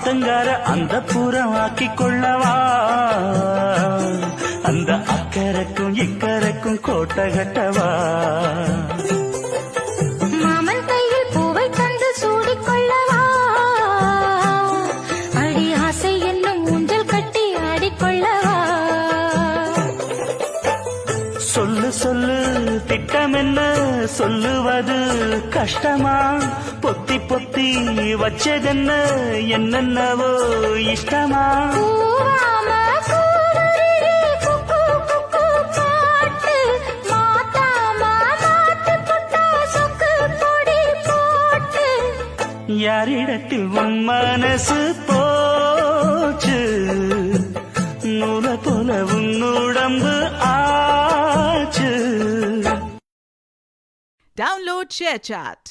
ஆத்தங்கார அந்த புறம் ஆக்கி கொள்ளவா அந்த அக்கறைக்கும் இக்கரைக்கும் கோட்டை கட்டவா மாமன் கையில் பூவை தந்து சூடிக்கொள்ளவா அடி ஆசை என்னும் ஊஞ்சல் கட்டி ஆடிக்கொள்ளவா சொல்லு சொல்லு திட்டம் என்ன சொல்லுவது கஷ்டமா பொத்தி பொத்தி வச்சதென்ன என்னென்னவோ இஷ்டமா பூவாம கூவருளி குக்கு குக்கு பாட்டு மாத்தாம மாட்டு புட்டா சொக்கு பொடி போட்டு யாரிடத்தில் உன் மனசு போச்சு நூல போல உன் உடம்பு ஆச்சு. Download ShareChat.